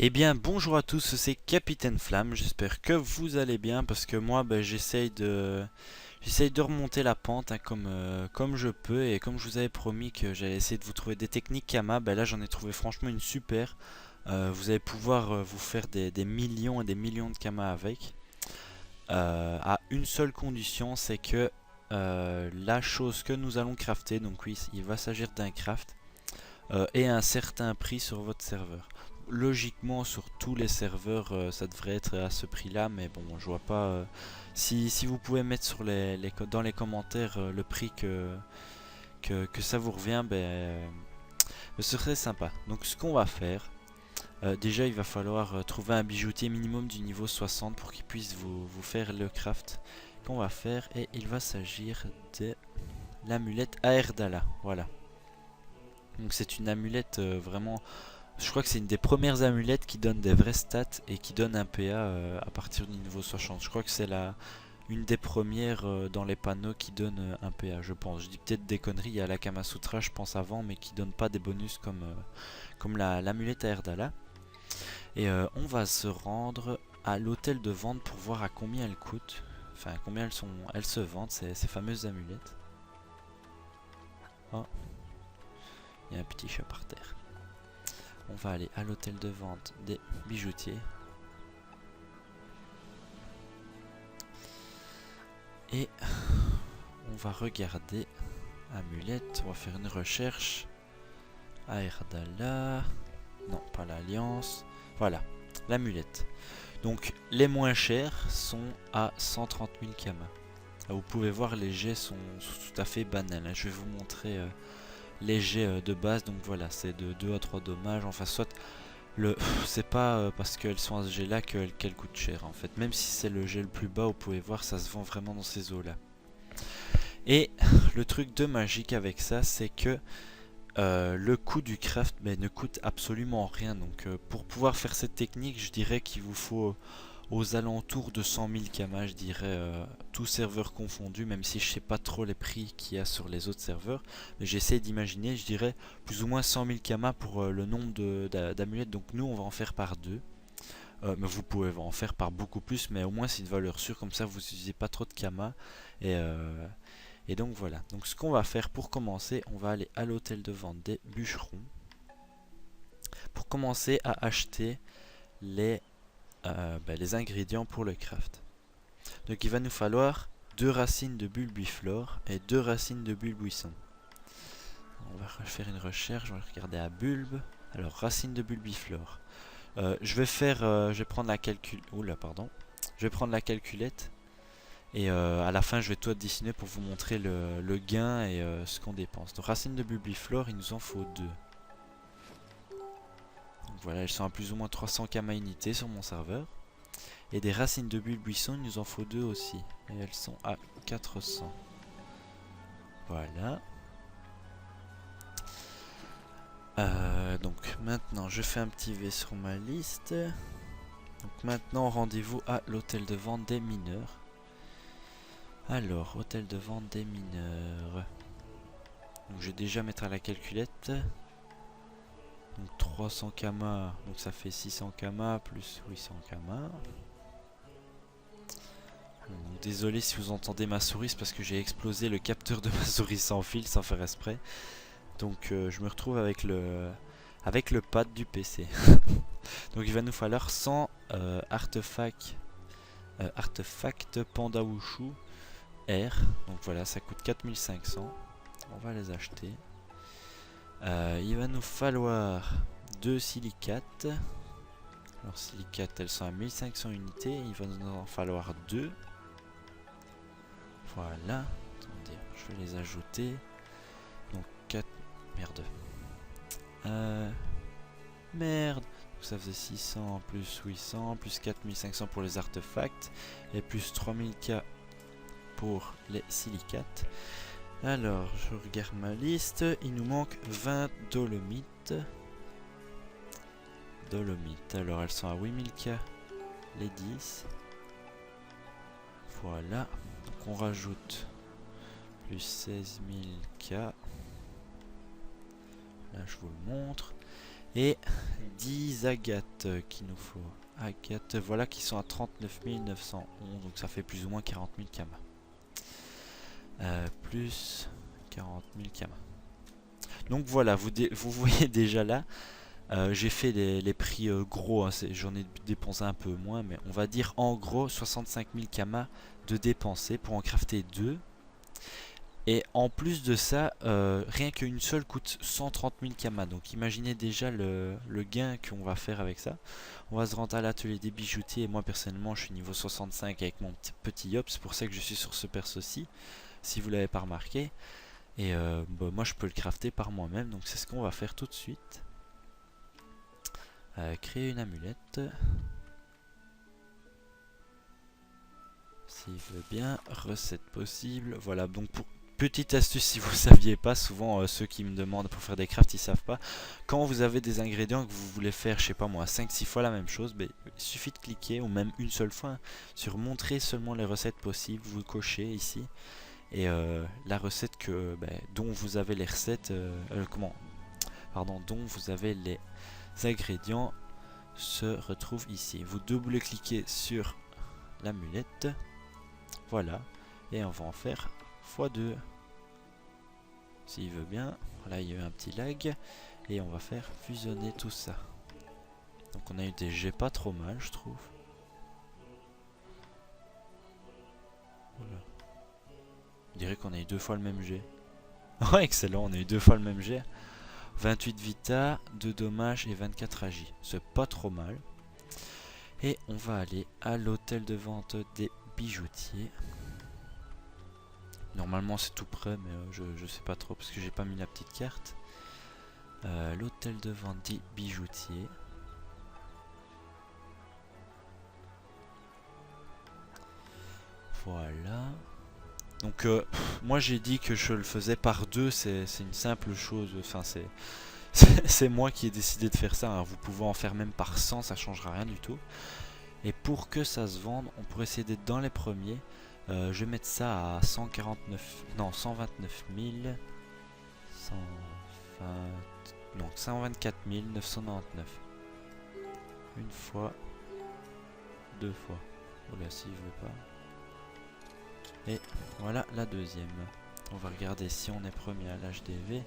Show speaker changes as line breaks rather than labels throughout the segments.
Eh bien, bonjour à tous, c'est Capitaine Flamme. J'espère que vous allez bien parce que moi, j'essaye de remonter la pente hein, comme je peux et comme je vous avais promis que j'allais essayer de vous trouver des techniques Kama. Là, j'en ai trouvé franchement une super. Vous allez pouvoir vous faire des millions et des millions de Kama avec. À une seule condition, c'est que la chose que nous allons crafter, donc oui, il va s'agir d'un craft et un certain prix sur votre serveur. Logiquement, sur tous les serveurs, ça devrait être à ce prix-là, mais bon, je vois pas. Si vous pouvez mettre sur dans les commentaires le prix que ça vous revient, ce serait sympa. Donc, ce qu'on va faire, déjà, il va falloir trouver un bijoutier minimum du niveau 60 pour qu'il puisse vous faire le craft qu'on va faire, et il va s'agir de l'amulette Aerdala. Voilà. Donc c'est une amulette vraiment. Je crois que c'est une des premières amulettes qui donne des vraies stats et qui donne un PA à partir du niveau 60. Je crois que c'est une des premières dans les panneaux qui donne un PA, je pense. Je dis peut-être des conneries, il y a la Kamasutra, je pense avant, mais qui donne pas des bonus comme l'amulette à Erdala. Et on va se rendre à l'hôtel de vente pour voir à combien elles coûtent. Enfin, combien elles se vendent, ces fameuses amulettes. Oh, il y a un petit chat par terre. On va aller à l'hôtel de vente des bijoutiers. Et on va regarder amulette. On va faire une recherche. Aerdala. Non, pas l'alliance. Voilà, l'amulette. Donc les moins chers sont à 130 000 kama. Vous pouvez voir, les jets sont tout à fait banals. Je vais vous montrer les jets de base. Donc voilà, c'est de 2 à 3 dommages. Enfin, soit c'est pas parce qu'elles sont à ce jet là qu'elles coûtent cher en fait. Même si c'est le jet le plus bas, vous pouvez voir, ça se vend vraiment dans ces eaux là. Et le truc de magique avec ça, c'est que le coût du craft ne coûte absolument rien. Donc pour pouvoir faire cette technique, je dirais qu'il vous faut aux alentours de 100 000 kama, je dirais, tous serveurs confondus, même si je sais pas trop les prix qu'il y a sur les autres serveurs. Mais j'essaie d'imaginer, je dirais, plus ou moins 100 000 kama pour le nombre d'amulettes. Donc nous, on va en faire par 2. Mais vous pouvez en faire par beaucoup plus, mais au moins c'est une valeur sûre, comme ça vous n'utilisez pas trop de kama. Et, euh, et donc voilà. Donc ce qu'on va faire pour commencer, on va aller à l'hôtel de vente des bûcherons. Pour commencer à acheter les ingrédients pour le craft. Donc il va nous falloir 2 racines de bulbiflore et 2 racines de bulbuisson. On va faire une recherche, on va regarder à bulbe. Alors racine de bulbiflore. Je vais prendre la Je vais prendre la calculette et à la fin je vais tout additionner pour vous montrer le gain et ce qu'on dépense. Donc racine de bulbiflore, il nous en faut 2. Donc voilà, elles sont à plus ou moins 300 kama unité sur mon serveur. Et des racines de bulbuisson, il nous en faut 2 aussi. Et elles sont à 400. Voilà. Donc maintenant, je fais un petit V sur ma liste. Donc maintenant, rendez-vous à l'hôtel de vente des mineurs. Alors, hôtel de vente des mineurs. Donc je vais déjà mettre à la calculette. Donc 300 kama, donc ça fait 600 kama plus 800 kama. Donc, désolé si vous entendez ma souris, c'est parce que j'ai explosé le capteur de ma souris sans fil, sans faire exprès. Donc je me retrouve avec le pad du PC. Donc il va nous falloir 100 artefacts Panda Wushu R. Donc voilà, ça coûte 4500. On va les acheter. Il va nous falloir 2 silicates. Alors silicates, elles sont à 1500 unités. Il va nous en falloir 2. Voilà. Attendez, je vais les ajouter. Donc 4... Merde. Merde. Donc ça faisait 600 plus 800 plus 4500 pour les artefacts. Et plus 3000k pour les silicates. Alors, je regarde ma liste. Il nous manque 20 dolomites. Alors elles sont à 8000k les 10. Voilà. Donc on rajoute plus 16000k. Là je vous le montre. Et 10 agates qu'il nous faut. Agates, voilà, qui sont à 39 911, donc ça fait plus ou moins 40 000 kamas. Plus 40 000 kamas. Donc voilà, vous voyez déjà là, j'ai fait les prix gros, hein, j'en ai dépensé un peu moins, mais on va dire en gros 65 000 kamas de dépenser pour en crafter 2. Et en plus de ça, rien qu'une seule coûte 130 000 kamas. Donc imaginez déjà le gain qu'on va faire avec ça. On va se rendre à l'atelier des bijoutiers. Et moi personnellement, je suis niveau 65 avec mon petit yop. C'est pour ça que je suis sur ce perso-ci, si vous l'avez pas remarqué. Et bah, moi, je peux le crafter par moi-même. Donc c'est ce qu'on va faire tout de suite. Créer une amulette. S'il veut bien. Recette possible. Voilà, donc pour... Petite astuce si vous ne saviez pas, souvent ceux qui me demandent pour faire des crafts ils savent pas. Quand vous avez des ingrédients que vous voulez faire, je sais pas moi, 5-6 fois la même chose, il suffit de cliquer, ou même une seule fois, sur montrer seulement les recettes possibles, vous cochez ici. Et la recette dont vous avez les recettes, dont vous avez les ingrédients se retrouve ici. Vous double-cliquez sur l'amulette, voilà, et on va en faire x2 s'il veut bien. Là il y a eu un petit lag et on va faire fusionner tout ça. Donc on a eu des jets pas trop mal, je trouve. Voilà. On dirait qu'on a eu 2 fois le même jet. Ouais, excellent, on a eu 2 fois le même jet. 28 vita, 2 dommages et 24 agi. C'est pas trop mal. Et on va aller à l'hôtel de vente des bijoutiers. Normalement c'est tout près, mais je sais pas trop parce que j'ai pas mis la petite carte. L'hôtel de vente des bijoutiers. Voilà. Donc moi j'ai dit que je le faisais par 2, c'est une simple chose. Enfin c'est moi qui ai décidé de faire ça, hein. Vous pouvez en faire même par 100, ça changera rien du tout. Et pour que ça se vende, on pourrait essayer d'être dans les premiers. Je vais mettre ça à 149, non 129 000, 124 999. Une fois, 2 fois. Oula, s'il veut pas. Et voilà la deuxième. On va regarder si on est premier à l'HDV.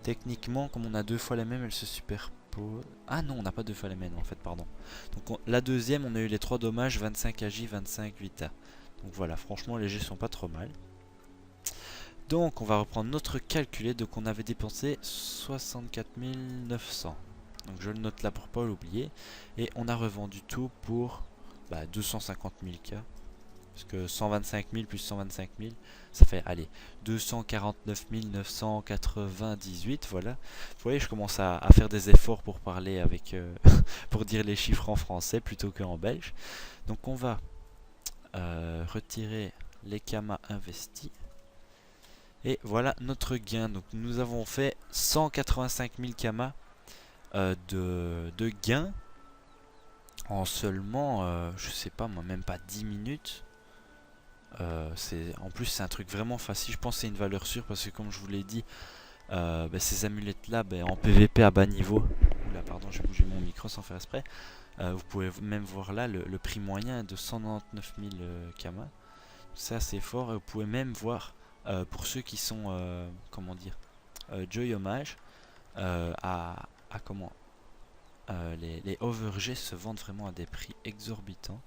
Techniquement, comme on a 2 fois les mêmes, elle se superpose. Ah non, on n'a pas 2 fois les mêmes en fait, pardon. Donc la deuxième, on a eu les 3 dommages, 25 agi, 25 vita. Donc voilà, franchement les jets sont pas trop mal. Donc on va reprendre notre calculette. Donc on avait dépensé 64 900. Donc je le note là pour pas l'oublier. Et on a revendu tout pour 250 000 K. Parce que 125 000 plus 125 000, ça fait, allez, 249 998, voilà. Vous voyez, je commence à faire des efforts pour parler avec, pour dire les chiffres en français plutôt qu'en belge. Donc on va retirer les kamas investis. Et voilà notre gain. Donc nous avons fait 185 000 kamas de gain en seulement, je sais pas moi, même pas 10 minutes. En plus c'est un truc vraiment facile, je pense que c'est une valeur sûre parce que comme je vous l'ai dit, ces amulettes là en PVP à bas niveau, oula pardon j'ai bougé mon micro sans faire exprès, vous pouvez même voir là le prix moyen de 199 000 kamas, ça c'est fort. Et vous pouvez même voir pour ceux qui sont comment dire Joy Hommage les overg se vendent vraiment à des prix exorbitants.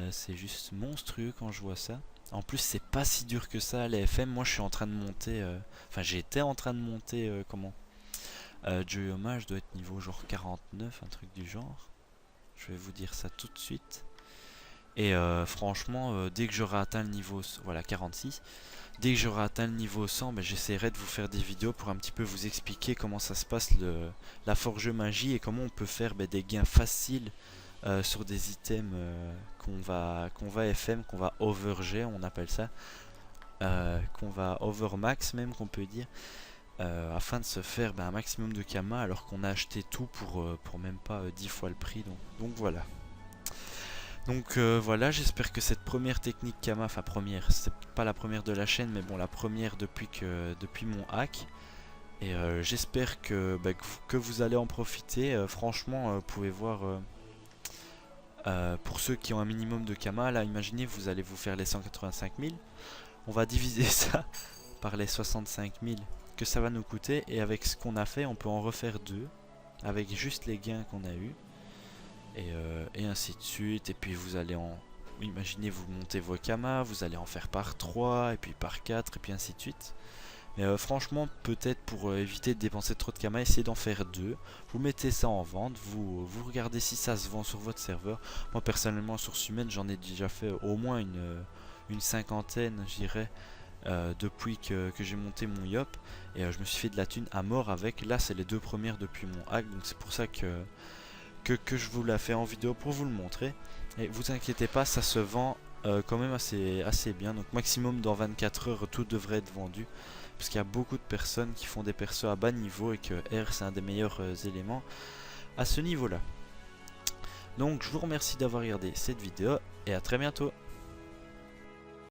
C'est juste monstrueux quand je vois ça. En plus c'est pas si dur que ça les FM. Moi je suis en train de monter, enfin j'étais en train de monter Joy Hommage doit être niveau genre 49, un truc du genre. Je vais vous dire ça tout de suite. Et franchement dès que j'aurai atteint le niveau, voilà 46, dès que j'aurai atteint le niveau 100, j'essaierai de vous faire des vidéos pour un petit peu vous expliquer comment ça se passe la forge magie et comment on peut faire des gains faciles sur des items qu'on va FM, qu'on va overg, on appelle ça, qu'on va overmax même qu'on peut dire, afin de se faire un maximum de kamas alors qu'on a acheté tout pour même pas 10 fois le prix. Donc voilà. Donc voilà, j'espère que cette première technique Kama, enfin première, c'est pas la première de la chaîne, mais bon la première depuis mon hack, Et j'espère que vous allez en profiter. Franchement, vous pouvez voir, pour ceux qui ont un minimum de Kama, là imaginez vous allez vous faire les 185 000. On va diviser ça par les 65 000 que ça va nous coûter. Et avec ce qu'on a fait, on peut en refaire deux. Avec juste les gains qu'on a eu. Et ainsi de suite. Et puis vous allez en... Imaginez vous montez vos Kama, vous allez en faire par 3, et puis par 4, et puis ainsi de suite. Mais franchement, peut-être pour éviter de dépenser trop de Kama, essayez d'en faire deux. Vous mettez ça en vente, vous regardez si ça se vend sur votre serveur. Moi personnellement sur Sumen, j'en ai déjà fait au moins une cinquantaine, je dirais, depuis que j'ai monté mon Yop. Et je me suis fait de la thune à mort avec. Là, c'est les deux premières depuis mon hack, donc c'est pour ça que je vous la fais en vidéo pour vous le montrer. Et vous inquiétez pas, ça se vend quand même assez bien. Donc maximum dans 24 heures, tout devrait être vendu. Parce qu'il y a beaucoup de personnes qui font des persos à bas niveau et que R c'est un des meilleurs éléments à ce niveau là. Donc je vous remercie d'avoir regardé cette vidéo et à très bientôt.